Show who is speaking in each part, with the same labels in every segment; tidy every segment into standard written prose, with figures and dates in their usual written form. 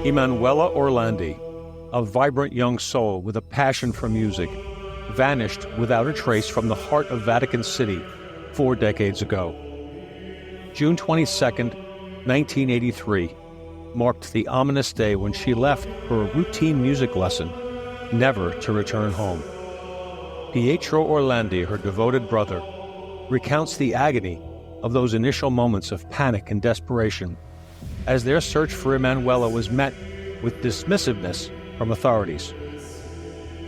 Speaker 1: Emanuela Orlandi, a vibrant young soul with a passion for music, vanished without a trace from the heart of Vatican City 4 decades ago. June 22nd, 1983, marked the ominous day when she left for a routine music lesson, never to return home. Pietro Orlandi, her devoted brother, recounts the agony of those initial moments of panic and desperation as their search for Emanuela was met with dismissiveness from authorities.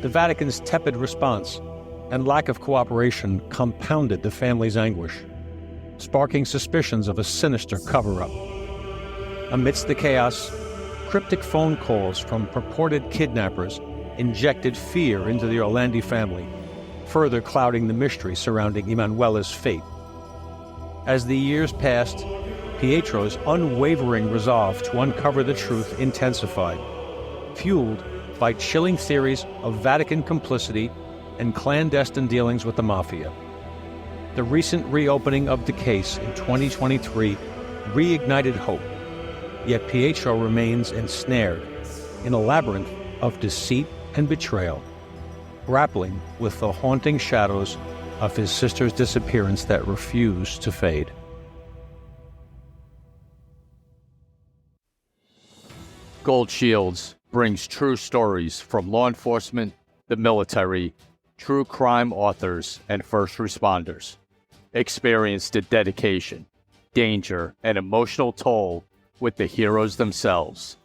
Speaker 1: The Vatican's tepid response and lack of cooperation compounded the family's anguish, sparking suspicions of a sinister cover-up. Amidst the chaos, cryptic phone calls from purported kidnappers injected fear into the Orlandi family, further clouding the mystery surrounding Emanuela's fate. As the years passed, Pietro's unwavering resolve to uncover the truth intensified, fueled by chilling theories of Vatican complicity and clandestine dealings with the mafia. The recent reopening of the case in 2023 reignited hope, yet Pietro remains ensnared in a labyrinth of deceit and betrayal, grappling with the haunting shadows of his sister's disappearance that refuse to fade.
Speaker 2: Gold Shields brings true stories from law enforcement, the military, true crime authors, and first responders. Experience the dedication, danger, and emotional toll with the heroes themselves.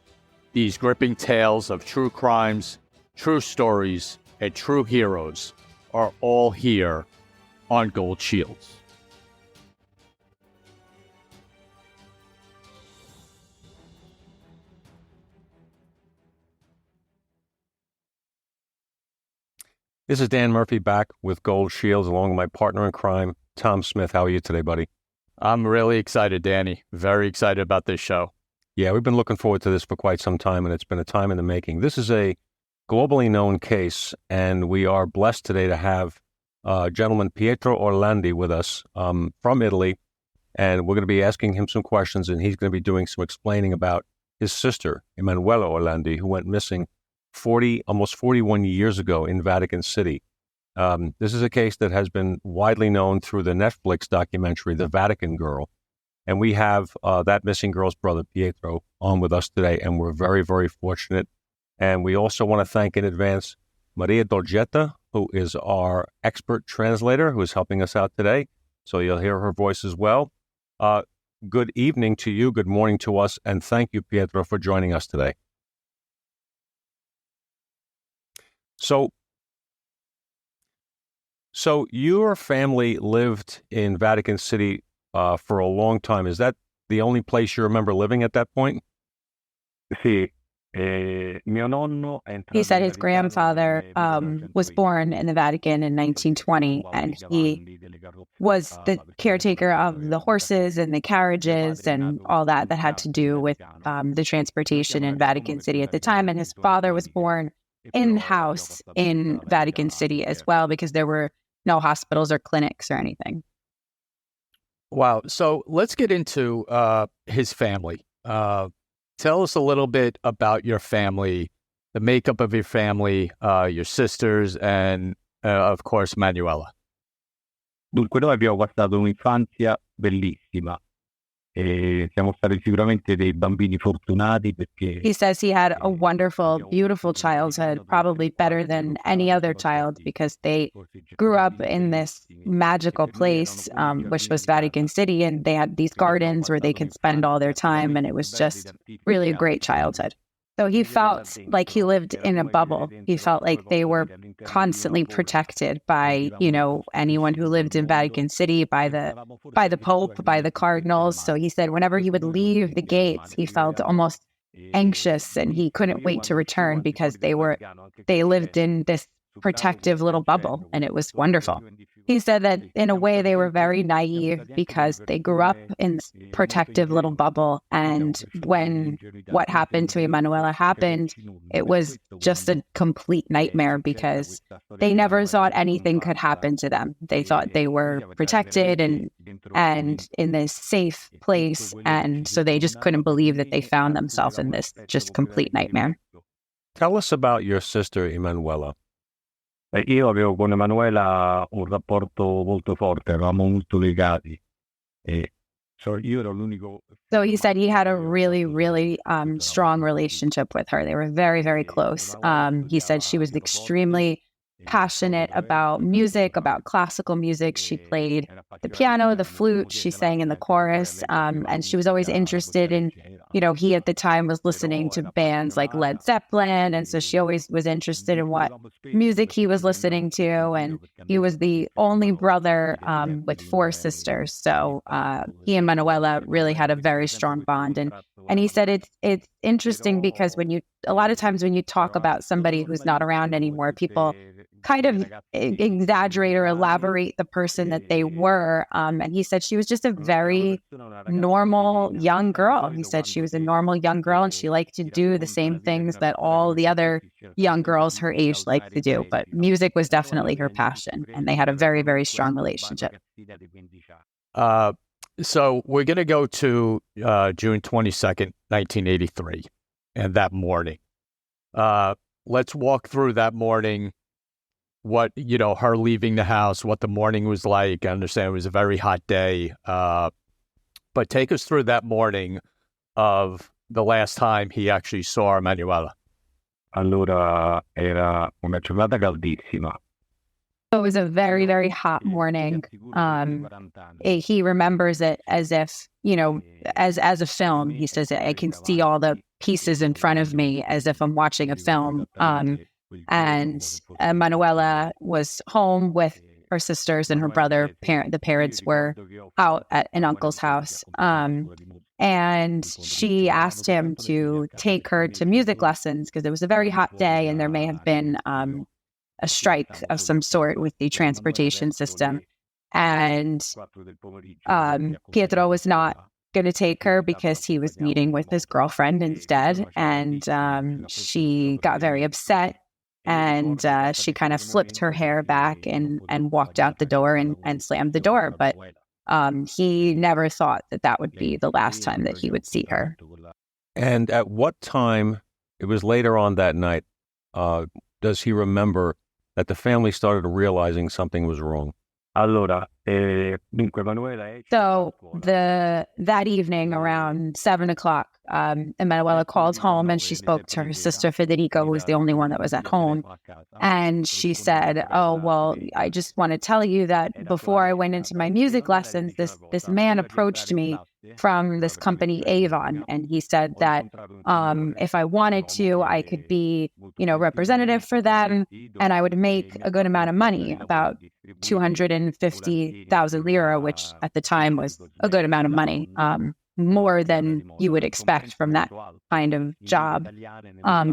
Speaker 2: These gripping tales of true crimes, true stories, and true heroes are all here on Gold Shields.
Speaker 1: This is Dan Murphy back with Gold Shields along with my partner in crime, Tom Smith. How are you today, buddy?
Speaker 2: I'm really excited, Danny. Very excited about this show.
Speaker 1: Yeah, we've been looking forward to this for quite some time, and it's been a time in the making. This is a globally known case, and we are blessed today to have gentleman Pietro Orlandi with us from Italy, and we're going to be asking him some questions, and he's going to be doing some explaining about his sister, Emanuela Orlandi, who went missing almost 41 years ago in Vatican City. This is a case that has been widely known through the Netflix documentary, The Vatican Girl, and we have that missing girl's brother, Pietro, on with us today, and we're very, very fortunate. And we also want to thank in advance Maria Dolgetta, who is our expert translator, who is helping us out today. So you'll hear her voice as well. Good evening to you, good morning to us, and thank you, Pietro, for joining us today. So your family lived in Vatican City for a long time. Is that the only place you remember living at that point?
Speaker 3: Sì.
Speaker 4: He said his grandfather was born in the Vatican in 1920, and he was the caretaker of the horses and the carriages and all that had to do with the transportation in Vatican City at the time. And his father was born in-house in Vatican City as well, because there were no hospitals or clinics or anything.
Speaker 2: Wow. So let's get into his family. Tell us a little bit about your family, the makeup of your family, your sisters, and of course, Emanuela.
Speaker 3: Dunque, noi abbiamo passato un'infanzia bellissima. Siamo stati sicuramente dei bambini fortunati perché
Speaker 4: He says he had a wonderful, beautiful childhood, probably better than any other child, because they grew up in this magical place, which was Vatican City, and they had these gardens where they could spend all their time, and it was just really a great childhood. So he felt like he lived in a bubble. He felt like they were constantly protected by, anyone who lived in Vatican City, by the Pope, by the cardinals. So he said whenever he would leave the gates, he felt almost anxious, and he couldn't wait to return because they lived in this protective little bubble, and it was wonderful. He said that in a way they were very naive because they grew up in this protective little bubble. And when what happened to Emanuela happened, it was just a complete nightmare because they never thought anything could happen to them. They thought they were protected and in this safe place. And so they just couldn't believe that they found themselves in this just complete nightmare.
Speaker 1: Tell us about your sister, Emanuela.
Speaker 3: Io avevo con Emanuela un rapporto molto forte, eravamo molto legati. Io ero l'unico.
Speaker 4: So he said he had a really, really strong relationship with her. They were very, very close. He said she was extremely passionate about music, about classical music. She played the piano, the flute, she sang in the chorus, and she was always interested in, he at the time was listening to bands like Led Zeppelin, and so she always was interested in what music he was listening to, and he was the only brother with 4 sisters, so he and Manuela really had a very strong bond, and he said it's interesting because a lot of times when you talk about somebody who's not around anymore, people kind of exaggerate or elaborate the person that they were. And he said she was just a very normal young girl. He said she was a normal young girl and she liked to do the same things that all the other young girls her age liked to do. But music was definitely her passion. And they had a very, very strong relationship.
Speaker 2: So we're going to go to June 22nd, 1983, and that morning. Let's walk through that morning. What, her leaving the house, what the morning was like. I understand it was a very hot day. But take us through that morning of the last time he actually saw Emanuela.
Speaker 3: Allora, era una giornata caldissima.
Speaker 4: So it was a very, very hot morning. He remembers it as if, as a film. He says, I can see all the pieces in front of me as if I'm watching a film. And Manuela was home with her sisters and her brother. The parents were out at an uncle's house. And she asked him to take her to music lessons because it was a very hot day and there may have been a strike of some sort with the transportation system. And Pietro was not going to take her because he was meeting with his girlfriend instead. And she got very upset. And she kind of flipped her hair back and walked out the door and slammed the door. But he never thought that would be the last time that he would see her.
Speaker 1: And at what time, it was later on that night, does he remember that the family started realizing something was wrong?
Speaker 3: Allora,
Speaker 4: so that evening around 7:00, Emanuela called home and she spoke to her sister Federica, who was the only one that was at home. And she said, "Oh, well, I just want to tell you that before I went into my music lessons, this man approached me from this company Avon, and he said that if I wanted to, I could be, representative for them, and I would make a good amount of money, about 250,000 lira, which at the time was a good amount of money, more than you would expect from that kind of job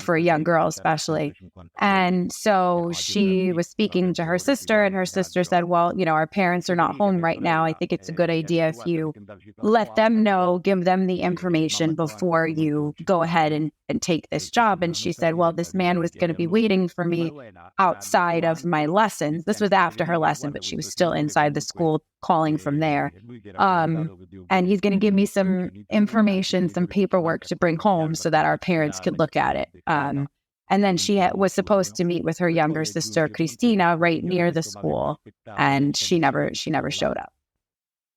Speaker 4: for a young girl, especially." And so she was speaking to her sister, and her sister said, "Well, our parents are not home right now. I think it's a good idea if you let them know, give them the information before you go ahead and take this job." And she said, "Well, this man was going to be waiting for me outside of my lessons." This was after her lesson, but she was still inside the school calling from there. And he's going to give me some information, some paperwork to bring home so that our parents could look at it. And then she was supposed to meet with her younger sister, Cristina, right near the school. And she never showed up.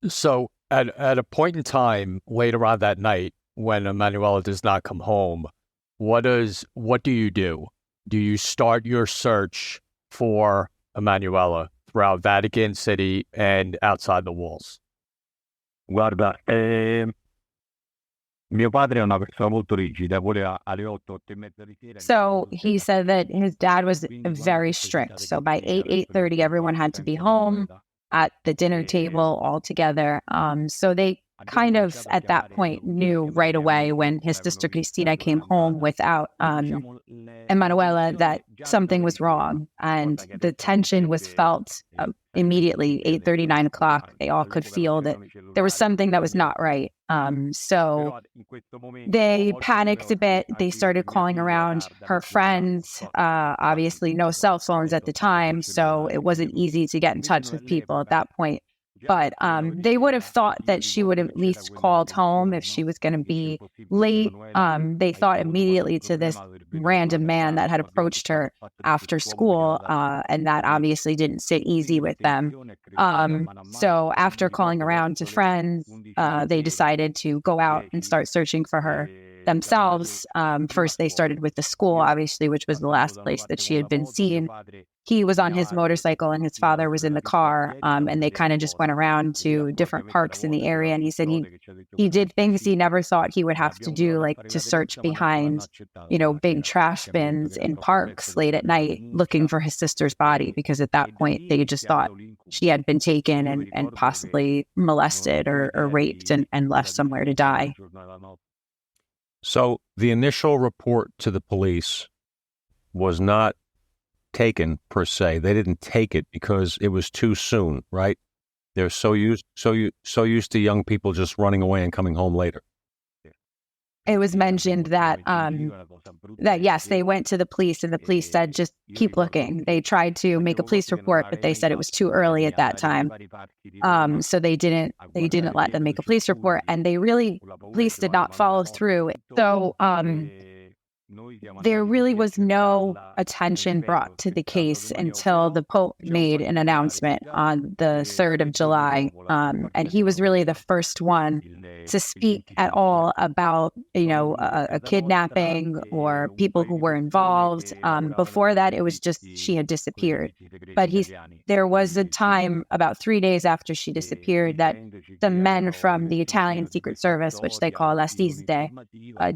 Speaker 2: So at a point in time later on that night, when Emanuela does not come home, what do you do? Do you start your search for Emanuela throughout Vatican City and outside the walls?
Speaker 3: Guarda, mio padre è una persona molto rigida, voleva alle 8:30 di sera.
Speaker 4: So he said that his dad was very strict. So by 8:30, everyone had to be home at the dinner table all together. So they kind of at that point knew right away when his sister Cristina came home without Emanuela that something was wrong, and the tension was felt immediately. 8:30, 9 o'clock, they all could feel that there was something that was not right. So they panicked a bit. They started calling around her friends. Obviously, no cell phones at the time, so it wasn't easy to get in touch with people at that point. But they would have thought that she would have at least called home if she was going to be late. They thought immediately to this random man that had approached her after school, and that obviously didn't sit easy with them. So after calling around to friends, they decided to go out and start searching for her themselves. First, they started with the school, obviously, which was the last place that she had been seen. He was on his motorcycle and his father was in the car, and they kind of just went around to different parks in the area. And he said he did things he never thought he would have to do, like to search behind, big trash bins in parks late at night looking for his sister's body, because at that point they just thought she had been taken and possibly molested or raped and left somewhere to die.
Speaker 1: So the initial report to the police was not taken per se. They didn't take it because it was too soon, right? They're so used to young people just running away and coming home later.
Speaker 4: It was mentioned that yes, they went to the police and the police said, just keep looking. They tried to make a police report, but they said it was too early at that time. So they didn't let them make a police report, and police did not follow through. So there really was no attention brought to the case until the Pope made an announcement on the 3rd of July. And he was really the first one to speak at all about, a kidnapping or people who were involved. Before that, it was just she had disappeared. But there was a time about 3 days after she disappeared that the men from the Italian Secret Service, which they call La Cisde,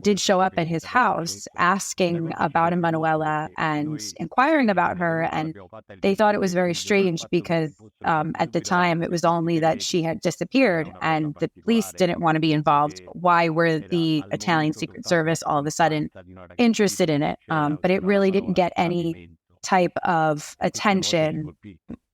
Speaker 4: did show up at his house asking about Emanuela and inquiring about her. And they thought it was very strange because at the time it was only that she had disappeared and the police didn't want to be involved. Why were the Italian Secret Service all of a sudden interested in it? But it really didn't get any type of attention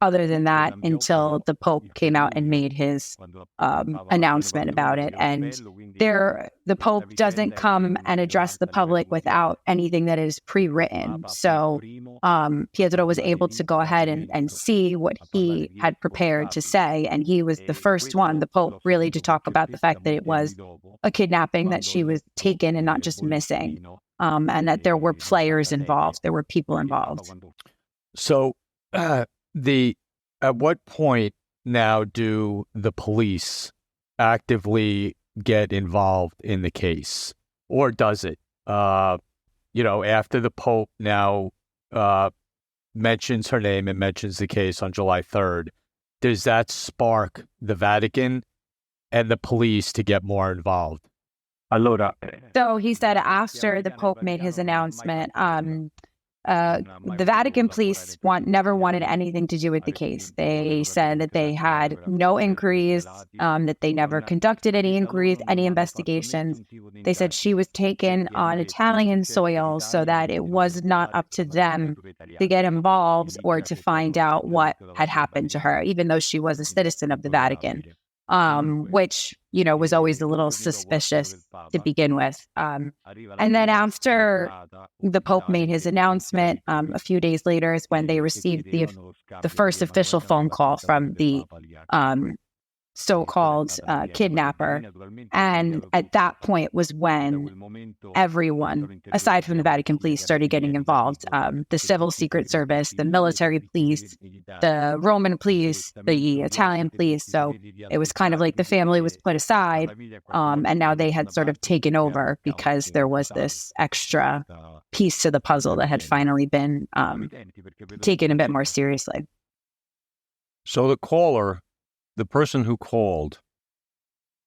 Speaker 4: other than that until the Pope came out and made his announcement about it. And the Pope doesn't come and address the public without anything that is pre-written. So Pietro was able to go ahead and see what he had prepared to say. And he was the first one, the Pope, really to talk about the fact that it was a kidnapping, that she was taken and not just missing. And that there were players involved. There were people involved.
Speaker 2: So at what point now do the police actively get involved in the case? Or does it? After the Pope now mentions her name and mentions the case on July 3rd, does that spark the Vatican and the police to get more involved?
Speaker 4: So he said after the Pope made his announcement, the Vatican police never wanted anything to do with the case. They said that they had no inquiries, that they never conducted any inquiries, any investigations. They said she was taken on Italian soil, so that it was not up to them to get involved or to find out what had happened to her, even though she was a citizen of the Vatican. Which, was always a little suspicious to begin with. And then after the Pope made his announcement, a few days later is when they received the first official phone call from the so-called kidnapper. And at that point was when everyone, aside from the Vatican police, started getting involved. The civil secret service, the military police, the Roman police, the Italian police. So it was kind of like the family was put aside, and now they had sort of taken over because there was this extra piece to the puzzle that had finally been taken a bit more seriously.
Speaker 1: So the person who called,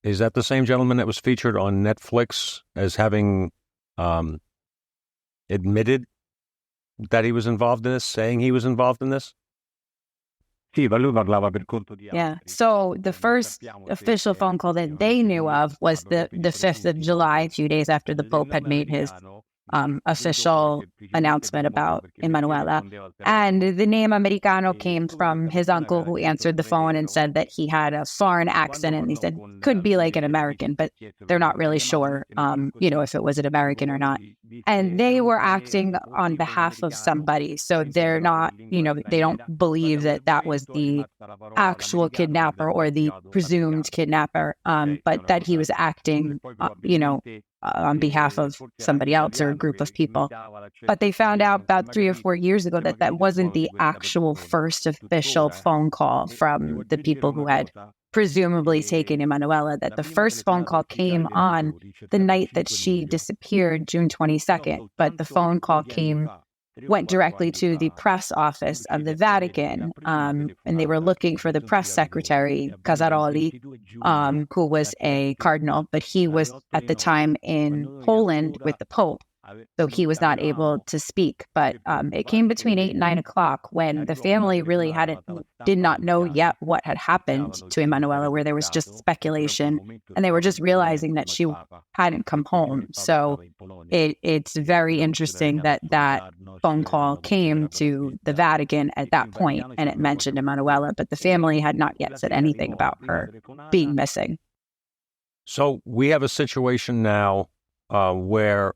Speaker 1: is that the same gentleman that was featured on Netflix as having admitted that he was involved in this, saying he was involved in this?
Speaker 3: Sì, ma lui parlava per conto di altri.
Speaker 4: Yeah. So the first official phone call that they knew of was the 5th of July, a few days after the Pope had made his official announcement about Emanuela. And the name Americano came from his uncle, who answered the phone and said that he had a foreign accent, and he said could be like an American, but they're not really sure, if it was an American or not. And they were acting on behalf of somebody, so they're not, they don't believe that that was the actual kidnapper or the presumed kidnapper, but that he was acting, on behalf of somebody else or a group of people. But they found out about 3 or 4 years ago that that wasn't the actual first official phone call from the people who had presumably taken Emanuela, that the first phone call came on the night that she disappeared, June 22nd, but the phone call went directly to the press office of the Vatican, and they were looking for the press secretary, Casaroli, who was a cardinal, but he was at the time in Poland with the Pope, so he was not able to speak. But it came between 8 and 9 o'clock when the family really did not know yet what had happened to Emanuela, where there was just speculation, and they were just realizing that she hadn't come home. So it's very interesting that that phone call came to the Vatican at that point, and it mentioned Emanuela, but the family had not yet said anything about her being missing.
Speaker 1: So we have a situation now where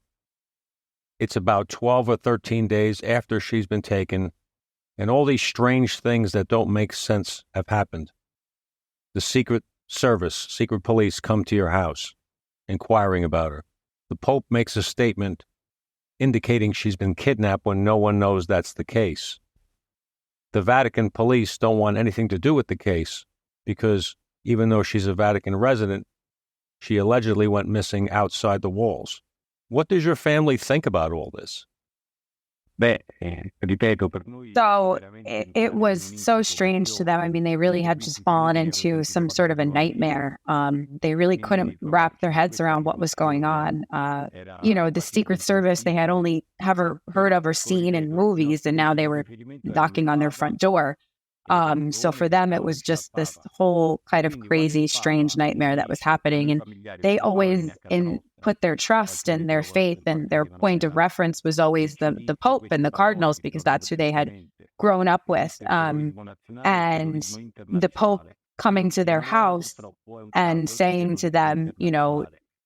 Speaker 1: it's about 12 or 13 days after she's been taken, and all these strange things that don't make sense have happened. The Secret Service, secret police come to your house, inquiring about her. The Pope makes a statement indicating she's been kidnapped when no one knows that's the case. The Vatican police don't want anything to do with the case because even though she's a Vatican resident, she allegedly went missing outside the walls. What does your family think about all this?
Speaker 4: So it was so strange to them. I mean, they really had just fallen into some sort of a nightmare. They really couldn't wrap their heads around what was going on. The Secret Service, they had only ever heard of or seen in movies, and now they were knocking on their front door. So for them, it was just this whole kind of crazy, strange nightmare that was happening. And they always put their trust and their faith, and their point of reference was always the Pope and the cardinals, because that's who they had grown up with. And the Pope coming to their house and saying to them,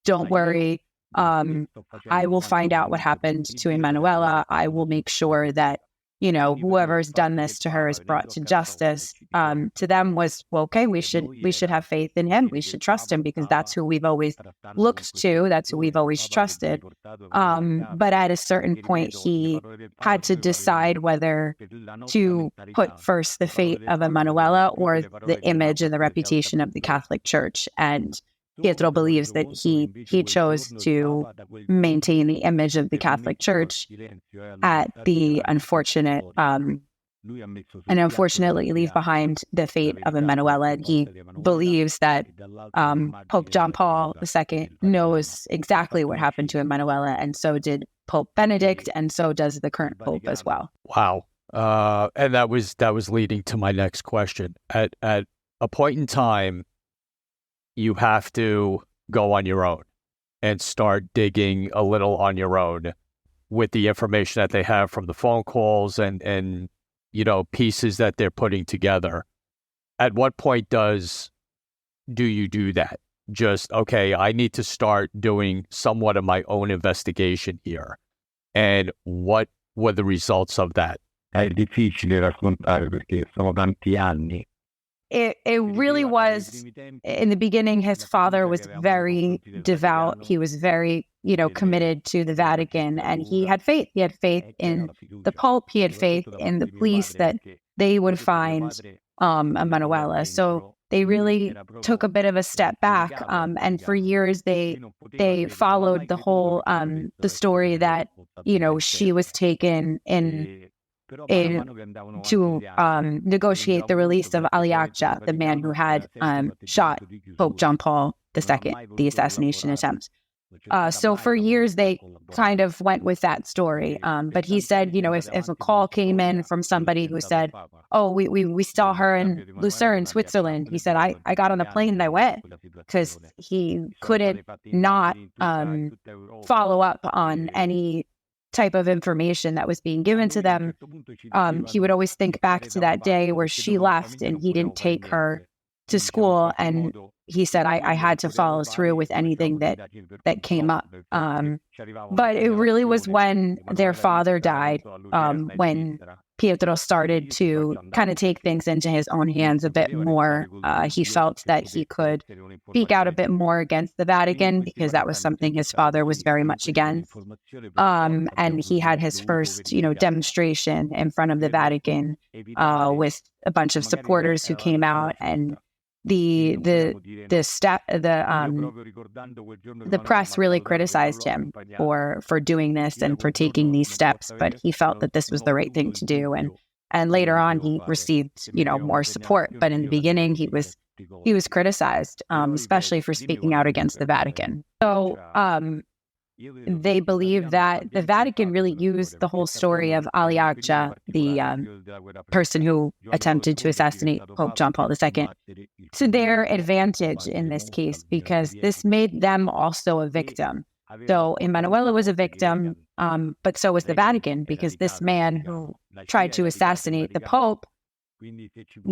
Speaker 4: don't worry, I will find out what happened to Emanuela. I will make sure that whoever's done this to her is brought to justice. To them was, well, okay, we should have faith in him. We should trust him because that's who we've always looked to. That's who we've always trusted. But at a certain point, he had to decide whether to put first the fate of Emanuela or the image and the reputation of the Catholic Church. And Pietro believes that he chose to maintain the image of the Catholic Church at the unfortunately leave behind the fate of Emanuela. And he believes that Pope John Paul II knows exactly what happened to Emanuela, and so did Pope Benedict, and so does the current Pope as well.
Speaker 2: Wow. And that was leading to my next question. At a point in time, you have to go on your own and start digging a little on your own with the information that they have from the phone calls and pieces that they're putting together. At what point do you do that? Just, okay, I need to start doing somewhat of my own investigation here. And what were the results of that?
Speaker 3: È difficile raccontare perché sono tanti anni.
Speaker 4: It really was. In the beginning, his father was very devout. He was very, committed to the Vatican, and he had faith. He had faith in the Pope. He had faith in the police that they would find Emanuela. So they really took a bit of a step back. And for years, they followed the whole the story that she was taken to negotiate the release of Aliacha, the man who had shot Pope John Paul II, the assassination attempt. So for years, they kind of went with that story. But he said, if a call came in from somebody who said, oh, we saw her in Lucerne, Switzerland, he said, I got on the plane and I went, because he couldn't not follow up on any type of information that was being given to them. He would always think back to that day where she left and he didn't take her to school, and he said, I had to follow through with anything that came up. But it really was when their father died, when Pietro started to kind of take things into his own hands a bit more. He felt that he could speak out a bit more against the Vatican, because that was something his father was very much against. And he had his first, demonstration in front of the Vatican with a bunch of supporters who came out, and the press really criticized him for doing this and for taking these steps, but he felt that this was the right thing to do. And later on, he received, more support. But in the beginning, he was criticized, especially for speaking out against the Vatican. So they believe that the Vatican really used the whole story of Aliagia, the person who attempted to assassinate Pope John Paul II, to their advantage in this case, because this made them also a victim. So Emanuela was a victim, but so was the Vatican, because this man who tried to assassinate the Pope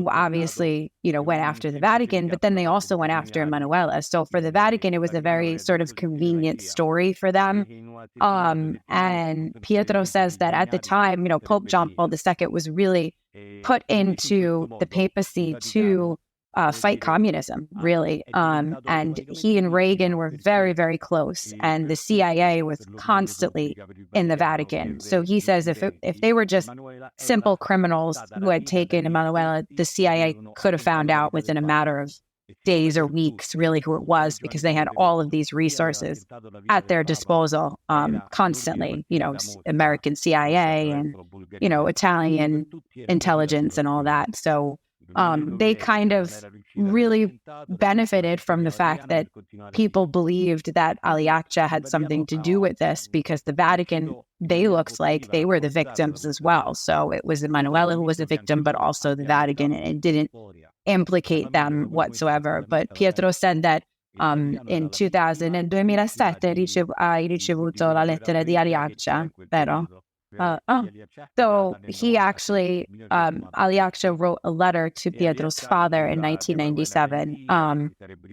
Speaker 4: obviously, went after the Vatican, but then they also went after Emanuela. So for the Vatican, it was a very sort of convenient story for them. And Pietro says that at the time, Pope John Paul II was really put into the papacy to fight communism, really. And he and Reagan were very, very close, and the CIA was constantly in the Vatican. So he says if they were just simple criminals who had taken Emanuela, the CIA could have found out within a matter of days or weeks, really, who it was, because they had all of these resources at their disposal constantly, American CIA and, Italian intelligence and all that. So they kind of really benefited from the fact that people believed that Aliagia had something to do with this, because the Vatican, they looked like they were the victims as well. So it was Emanuela who was a victim, but also the Vatican, and it didn't implicate them whatsoever. But Pietro said that in 2000, nel 2007, hai ricevuto la lettera di Aliagia, vero? So he actually, Aliagia wrote a letter to Pietro's father in 1997,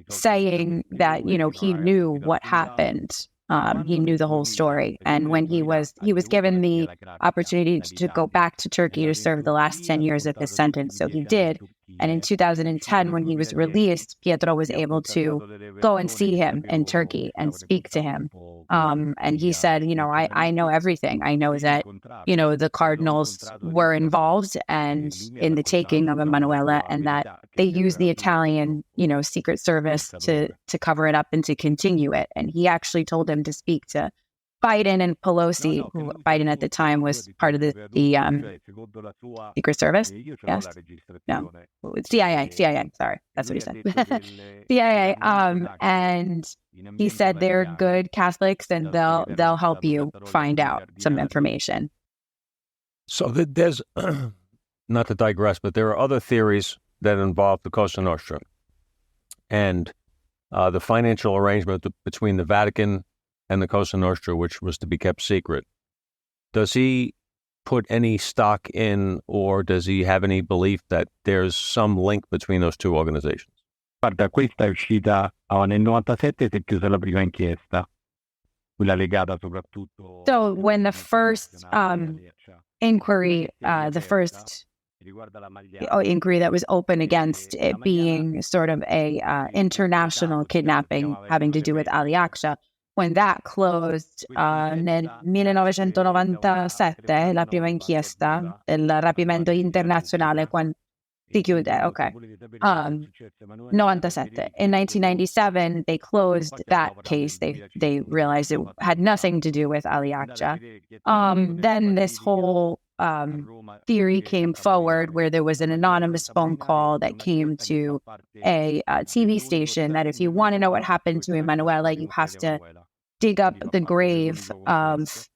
Speaker 4: saying that, he knew what happened. He knew the whole story. And when he was given the opportunity to go back to Turkey to serve the last 10 years of his sentence. So he did. And in 2010, when he was released, Pietro was able to go and see him in Turkey and speak to him. And he said, I know everything. I know that, the cardinals were involved and in the taking of Emanuela, and that they used the Italian, Secret Service to cover it up and to continue it. And he actually told him to speak to Biden and Pelosi, who Biden at the time was part of the Secret Service. Yes. No. CIA. Sorry. That's what he said. CIA. And he said they're good Catholics and they'll help you find out some information.
Speaker 1: So there's, not to digress, but there are other theories that involve the Cosa Nostra and the financial arrangement between the Vatican and the Cosa Nostra, which was to be kept secret. Does he put any stock in, or does he have any belief that there's some link between those two organizations?
Speaker 3: Guarda, questa è uscita nel 97, si è chiusa la prima inchiesta, quella legata soprattutto.
Speaker 4: So when the first inquiry, the first inquiry that was open against it being sort of a international kidnapping having to do with Aliagia, when that closed nel 1997, la prima inchiesta del rapimento internazionale, quando si chiude, ok. 97. In 1997, they closed that case. They realized it had nothing to do with Aliagia. Then this whole theory came forward where there was an anonymous phone call that came to a TV station that if you want to know what happened to Emanuela, you have to dig up the grave of,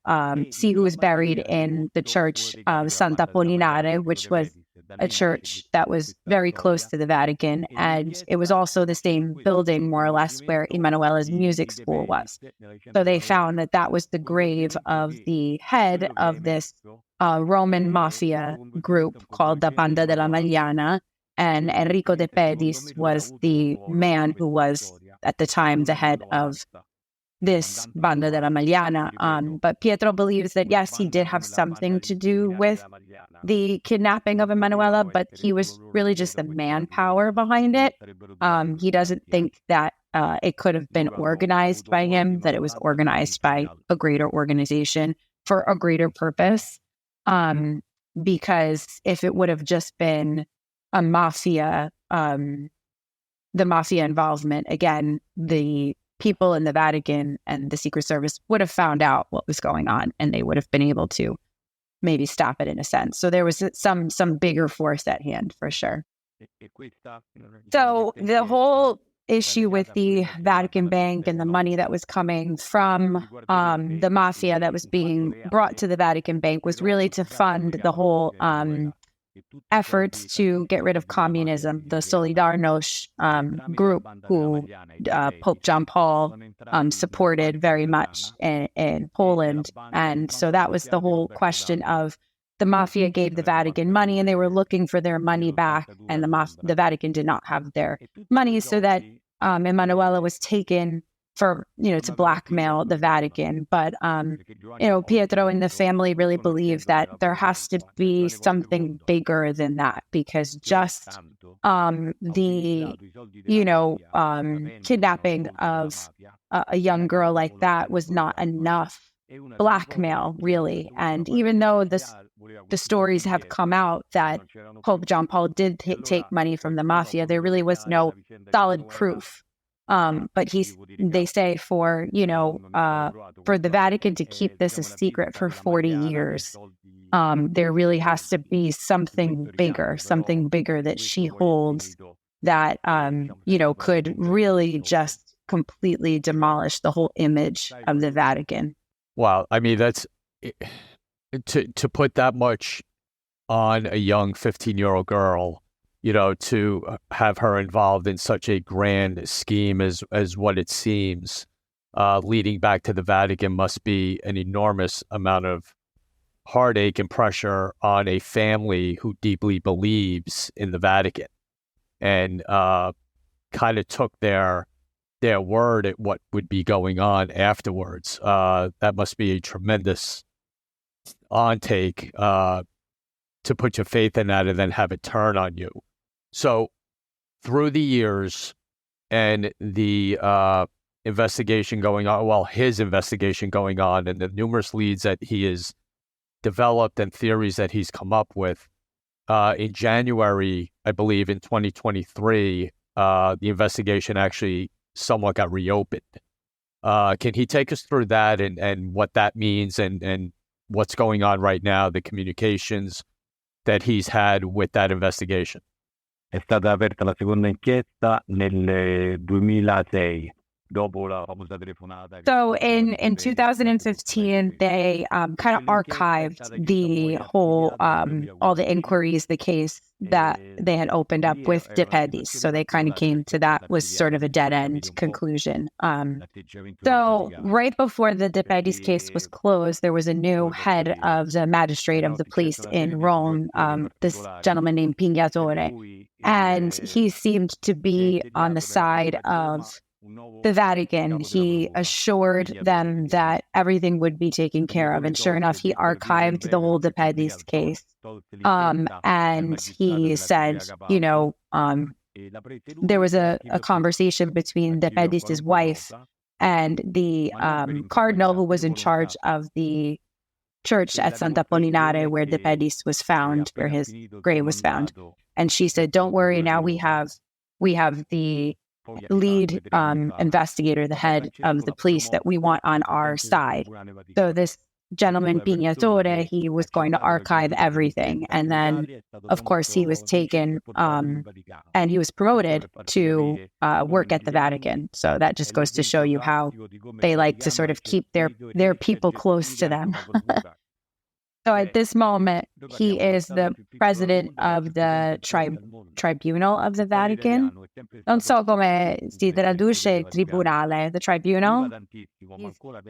Speaker 4: see who was buried in the church of Santa Apollinare, which was a church that was very close to the Vatican. And it was also the same building, more or less, where Emanuela's music school was. So they found that that was the grave of the head of this Roman mafia group called the Banda della Magliana. And Enrico de Pedis was the man who was, at the time, the head of this Banda della Magliana. But Pietro believes that, yes, he did have something to do with the kidnapping of Emanuela, but he was really just the manpower behind it. He doesn't think that it could have been organized by him, that it was organized by a greater organization for a greater purpose. Because if it would have just been a mafia, the mafia involvement, again, the people in the Vatican and the Secret Service would have found out what was going on, and they would have been able to maybe stop it in a sense. So there was some bigger force at hand for sure. So the whole issue with the Vatican Bank and the money that was coming from the mafia that was being brought to the Vatican Bank was really to fund the whole efforts to get rid of communism. The Solidarność group, who Pope John Paul supported very much in Poland. And so that was the whole question of the mafia gave the Vatican money and they were looking for their money back, and the Vatican did not have their money, so that Emanuela was taken for, to blackmail the Vatican. But, Pietro and the family really believe that there has to be something bigger than that, because just the kidnapping of a young girl like that was not enough blackmail, really. And even though the stories have come out that Pope John Paul did take money from the mafia, there really was no solid proof. But they say for the Vatican to keep this a secret for 40 years, there really has to be something bigger that she holds that, could really just completely demolish the whole image of the Vatican.
Speaker 2: Wow. I mean, that's to put that much on a young 15-year-old girl, to have her involved in such a grand scheme as what it seems, leading back to the Vatican, must be an enormous amount of heartache and pressure on a family who deeply believes in the Vatican, and kind of took their word at what would be going on afterwards. That must be a tremendous on-take to put your faith in that and then have it turn on you. So through the years and the investigation going on, his investigation going on, and the numerous leads that he has developed and theories that he's come up with, in January, I believe in 2023, the investigation actually somewhat got reopened. Can he take us through that and what that means and what's going on right now, the communications that he's had with that investigation?
Speaker 3: È stata aperta la seconda inchiesta nel 2006.
Speaker 4: So in 2015, they kind of archived the whole, all the inquiries, the case that they had opened up with De Pedis. So they kind of came to that was sort of a dead-end conclusion. So right before the De Pedis case was closed, there was a new head of the magistrate of the police in Rome, this gentleman named Pignatore. And he seemed to be on the side of the Vatican. He assured them that everything would be taken care of. And sure enough, he archived the whole De Pedis case. And he said, there was a conversation between De Pedis' wife and the cardinal who was in charge of the church at Santa Apollinare where De Pedis was found, where his grave was found. And she said, don't worry, now we have the lead investigator, the head of the police that we want on our side. So this gentleman Pignatore, he was going to archive everything. And then, of course, he was taken and he was promoted to work at the Vatican. So that just goes to show you how they like to sort of keep their people close to them. So at this moment, he is the president of the tribunal of the Vatican. Non so come si traduce tribunale, the tribunal. He's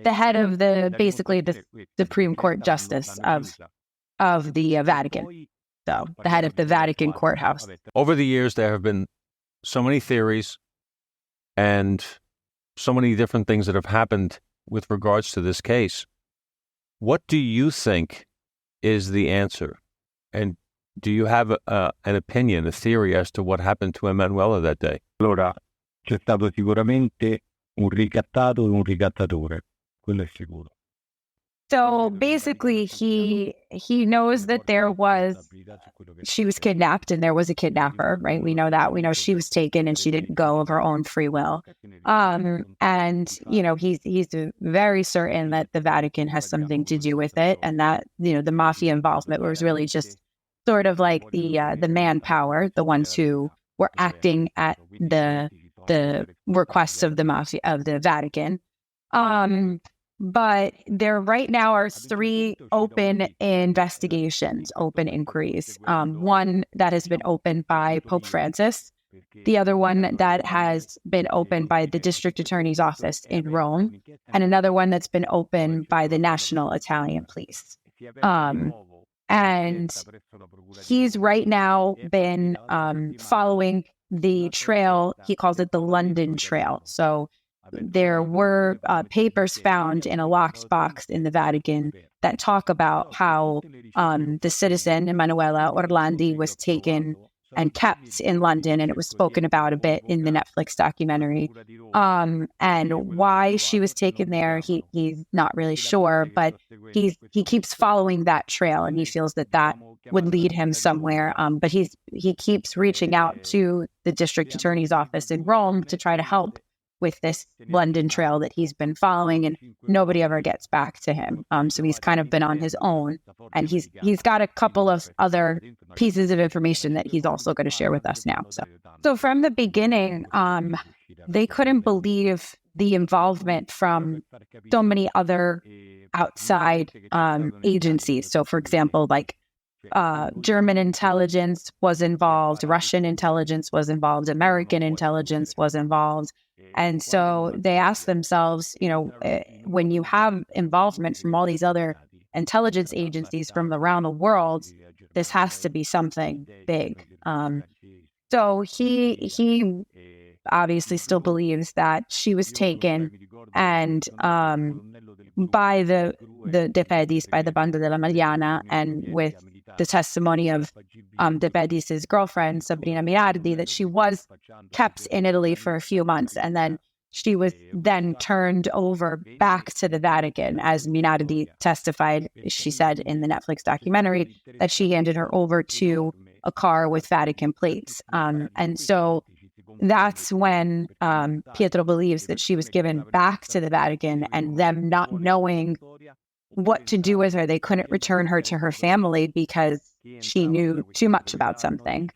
Speaker 4: the head of basically the Supreme Court Justice of the Vatican. So the head of the Vatican courthouse.
Speaker 1: Over the years, there have been so many theories and so many different things that have happened with regards to this case. What do you think is the answer? And do you have an opinion, a theory as to what happened to Emanuela that day?
Speaker 3: Allora, c'è stato sicuramente un ricattato e un ricattatore, quello è sicuro.
Speaker 4: So basically, he knows that she was kidnapped and there was a kidnapper, right? We know that. We know she was taken and she didn't go of her own free will. And, he's very certain that the Vatican has something to do with it, and that, the mafia involvement was really just sort of like the manpower, the ones who were acting at the requests of the mafia, of the Vatican. But there right now are 3 open investigations, open inquiries. One that has been opened by Pope Francis, the other one that has been opened by the district attorney's office in Rome, and another one that's been opened by the National Italian Police. And he's right now been following the trail. He calls it the London Trail. So there were papers found in a locked box in the Vatican that talk about how the citizen, Emanuela Orlandi, was taken and kept in London, and it was spoken about a bit in the Netflix documentary. And why she was taken there, he's not really sure, but he keeps following that trail, and he feels that would lead him somewhere. But he keeps reaching out to the district attorney's office in Rome to try to help with this London trail that he's been following, and nobody ever gets back to him. So he's kind of been on his own, and he's got a couple of other pieces of information that he's also going to share with us now. So from the beginning, they couldn't believe the involvement from so many other outside agencies. So for example, like German intelligence was involved, Russian intelligence was involved, American intelligence was involved. And so they asked themselves, when you have involvement from all these other intelligence agencies from around the world, this has to be something big. So he obviously still believes that she was taken and by the De Pedis, by the Banda della Mariana, and with the testimony of De Pedis' girlfriend, Sabrina Minardi, that she was kept in Italy for a few months, and then she was then turned over back to the Vatican. As Minardi testified, she said in the Netflix documentary that she handed her over to a car with Vatican plates. And so that's when Pietro believes that she was given back to the Vatican, and them not knowing what to do with her. They couldn't return her to her family because she knew too much about something.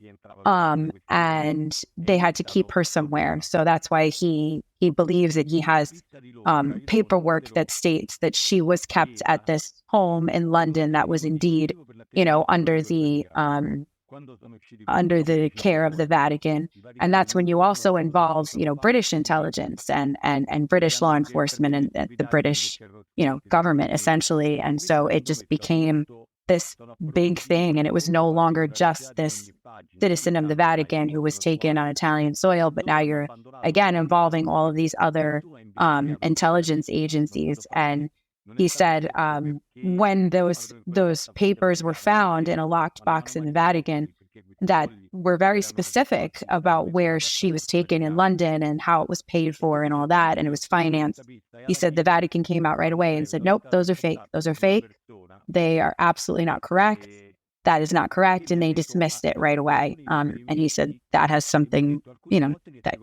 Speaker 4: And they had to keep her somewhere. So that's why he believes that he has paperwork that states that she was kept at this home in London that was indeed, under the care of the Vatican. And that's when you also involve, British intelligence and British law enforcement and the British, government, essentially. And so it just became this big thing. And it was no longer just this citizen of the Vatican who was taken on Italian soil, but now you're, again, involving all of these other intelligence agencies. And he said when those papers were found in a locked box in the Vatican that were very specific about where she was taken in London and how it was paid for and all that, and it was financed, he said the Vatican came out right away and said, nope, those are fake. Those are fake. They are absolutely not correct. That is not correct. And they dismissed it right away. And he said that has something, that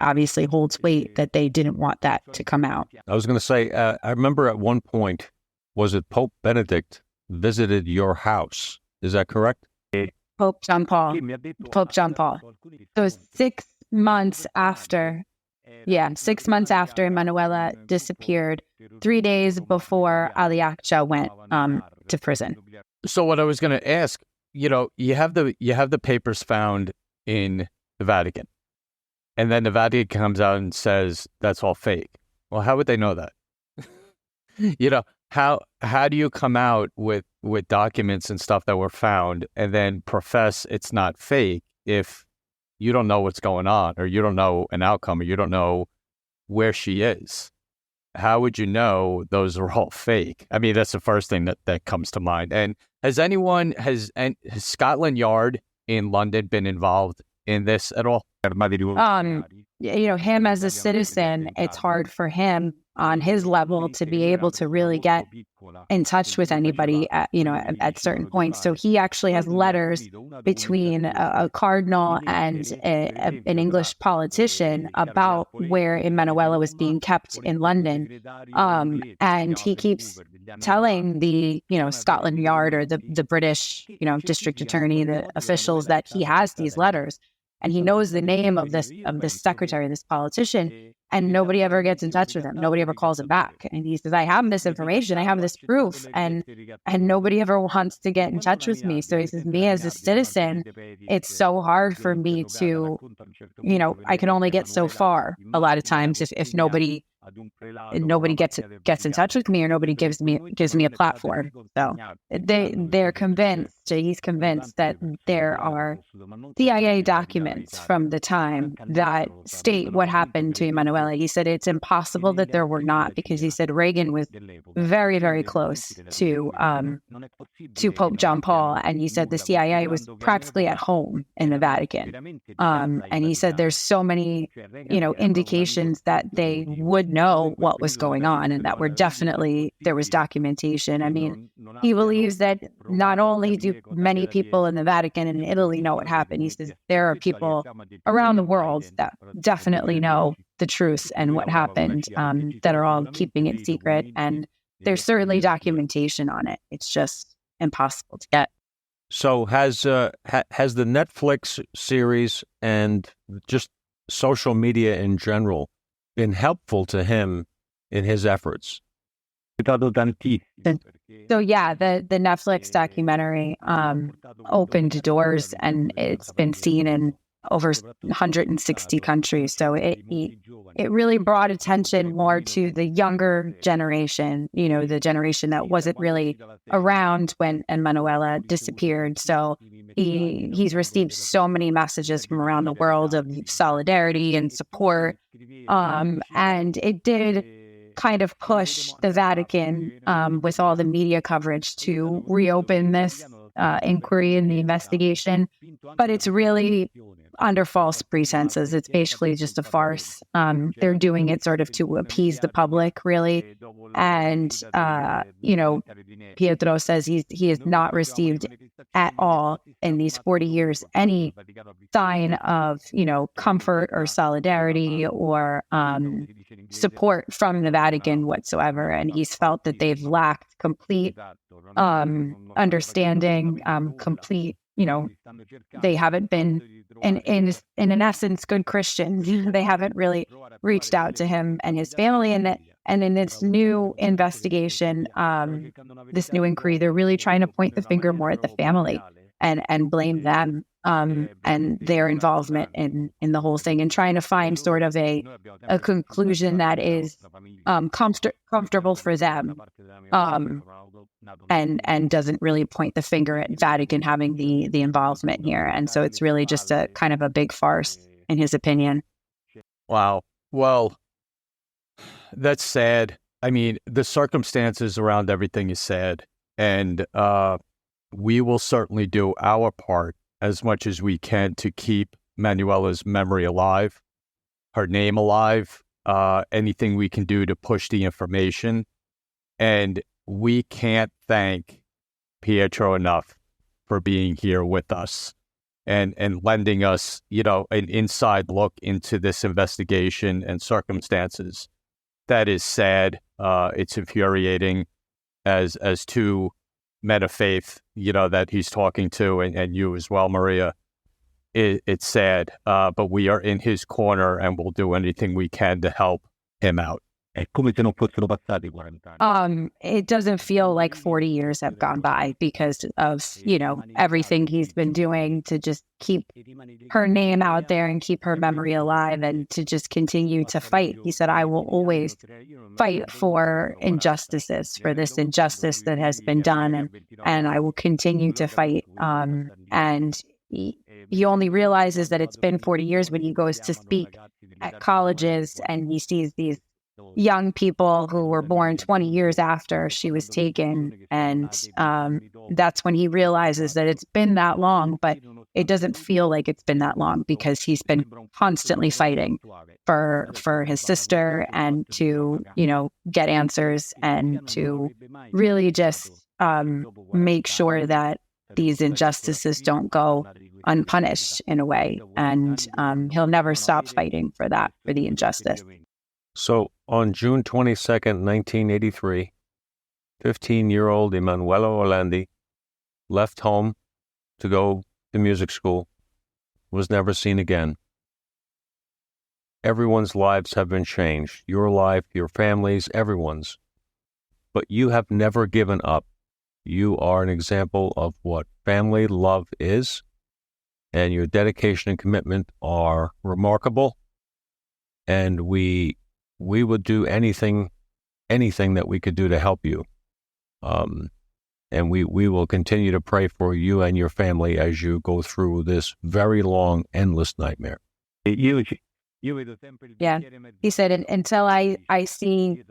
Speaker 4: obviously holds weight, that they didn't want that to come out.
Speaker 1: I was going to say, I remember at one point was it Pope Benedict visited your house? Is that correct?
Speaker 4: Pope John Paul. So 6 months after, 6 months after Emanuela disappeared, 3 days before Aliaccia went to prison.
Speaker 2: So what I was going to ask, you have the papers found in the Vatican, and then the Vatican comes out and says that's all fake. Well, how would they know that? How do you come out with documents and stuff that were found and then profess it's not fake if you don't know what's going on, or you don't know an outcome, or you don't know where she is? How would you know those are all fake? I mean, that's the first thing that comes to mind. And has Scotland Yard in London been involved in this at all?
Speaker 4: Him as a citizen, it's hard for him on his level to be able to really get in touch with anybody at certain points. So he actually has letters between a cardinal and an English politician about where Emanuela was being kept in London. And he keeps telling the, Scotland Yard or the British, district attorney, the officials, that he has these letters. And he knows the name of this secretary, this politician, and nobody ever gets in touch with him. Nobody ever calls him back. And he says, I have this information, I have this proof, and nobody ever wants to get in touch with me. So he says, me as a citizen, it's so hard for me to, I can only get so far a lot of times if nobody gets in touch with me, or nobody gives me a platform. So they're convinced, he's convinced, that there are CIA documents from the time that state what happened to Emanuela. He said it's impossible that there were not, because he said Reagan was very, very close to Pope John Paul, and he said the CIA was practically at home in the Vatican. And he said there's so many, indications that they would know what was going on, and that there was documentation. I mean, he believes that not only do many people in the Vatican and Italy know what happened, he says there are people around the world that definitely know the truth and what happened, that are all keeping it secret. And there's certainly documentation on it. It's just impossible to get.
Speaker 1: So has the Netflix series and just social media in general been helpful to him in his efforts?
Speaker 4: So the Netflix documentary opened doors, and it's been seen in over 160 countries. So it really brought attention more to the younger generation, the generation that wasn't really around when Emanuela disappeared. So he's received so many messages from around the world of solidarity and support. And it did kind of push the Vatican, with all the media coverage, to reopen this inquiry and the investigation. But it's really under false pretenses. It's basically just a farce. They're doing it sort of to appease the public, really. And, Pietro says he has not received at all in these 40 years any sign of, comfort or solidarity or support from the Vatican whatsoever. And he's felt that they've lacked complete understanding, complete, they haven't been, in an essence, good Christians. They haven't really reached out to him and his family. And in this new investigation, this new inquiry, they're really trying to point the finger more at the family and blame them and their involvement in the whole thing, and trying to find sort of a conclusion that is comfortable for them, and doesn't really point the finger at Vatican having the involvement here. And so it's really just a kind of a big farce, in his opinion.
Speaker 2: Wow. Well, that's sad. I mean, the circumstances around everything is sad, and we will certainly do our part as much as we can to keep Manuela's memory alive, her name alive, anything we can do to push the information. And we can't thank Pietro enough for being here with us and lending us, an inside look into this investigation and circumstances. That is sad. It's infuriating. as two men of faith, that he's talking to, and you as well, Maria. It's sad, but we are in his corner and we'll do anything we can to help him out.
Speaker 3: È come se non fossero passati 40 anni.
Speaker 4: It doesn't feel like 40 years have gone by because of, everything he's been doing to just keep her name out there and keep her memory alive and to just continue to fight. He said, I will always fight for injustices, for this injustice that has been done, and I will continue to fight. And he only realizes that it's been 40 years when he goes to speak at colleges and he sees these young people who were born 20 years after she was taken. And that's when he realizes that it's been that long, but it doesn't feel like it's been that long because he's been constantly fighting for his sister and to, get answers and to really just make sure that these injustices don't go unpunished in a way. And he'll never stop fighting for that, for the injustice.
Speaker 1: So on June 22nd, 1983, 15-year-old Emanuela Orlandi left home to go to music school, was never seen again. Everyone's lives have been changed. Your life, your family's, everyone's. But you have never given up. You are an example of what family love is, and your dedication and commitment are remarkable. And we would do anything that we could do to help you. And we will continue to pray for you and your family as you go through this very long, endless nightmare.
Speaker 4: Yeah. He said, until I see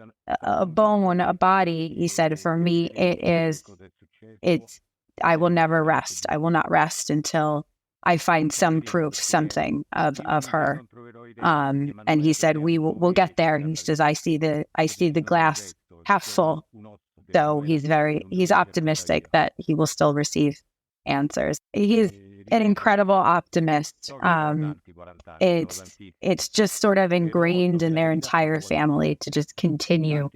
Speaker 4: a bone, a body, he said, for me, I will never rest. I will not rest until I find some proof, something of her. And he said, we'll get there. He says, I see the glass half full. So he's optimistic that he will still receive answers. He's an incredible optimist. It's just sort of ingrained in their entire family to just continue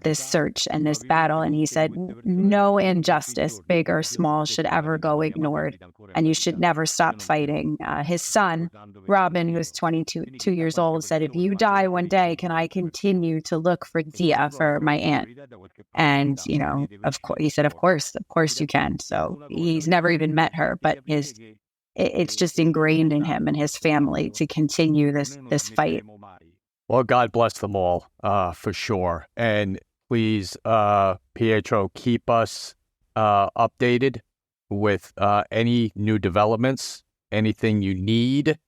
Speaker 4: this search and this battle. And he said, no injustice, big or small, should ever go ignored, and you should never stop fighting. His son, Robin, who's 22 years old, said, if you die one day, can I continue to look for Zia, for my aunt? And, of course, he said, of course you can. So he's never even met her, but it's just ingrained in him and his family to continue this fight.
Speaker 2: Well, God bless them all, for sure. And please, Pietro, keep us updated with any new developments, anything you need,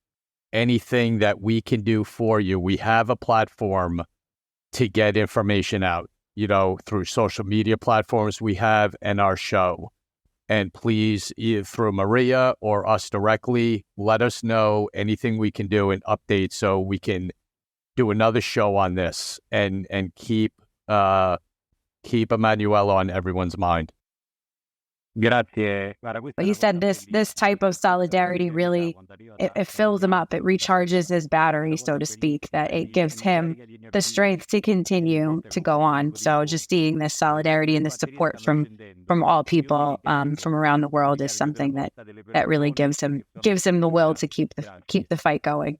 Speaker 2: anything that we can do for you. We have a platform to get information out, through social media platforms we have and our show. And please, either through Maria or us directly, let us know anything we can do and update so we can do another show on this and keep Emanuela on everyone's mind.
Speaker 3: Grazie.
Speaker 4: But he said this type of solidarity really, it fills him up. It recharges his battery, so to speak, that it gives him the strength to continue to go on. So just seeing this solidarity and the support from all people from around the world is something that really gives him the will to keep the fight going.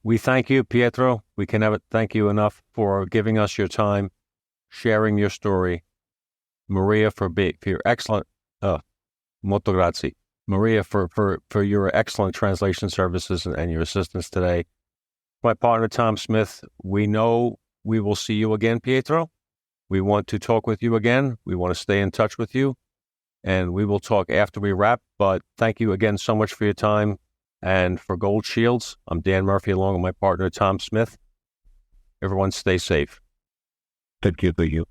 Speaker 1: We thank you, Pietro. We can never thank you enough for giving us your time, sharing your story. Maria, for your excellent, molto grazie. Maria, for your excellent translation services and your assistance today. My partner, Tom Smith, we know we will see you again, Pietro. We want to talk with you again. We want to stay in touch with you, and we will talk after we wrap. But thank you again so much for your time. And for Gold Shields, I'm Dan Murphy along with my partner, Tom Smith. Everyone stay safe.
Speaker 3: Thank you to you.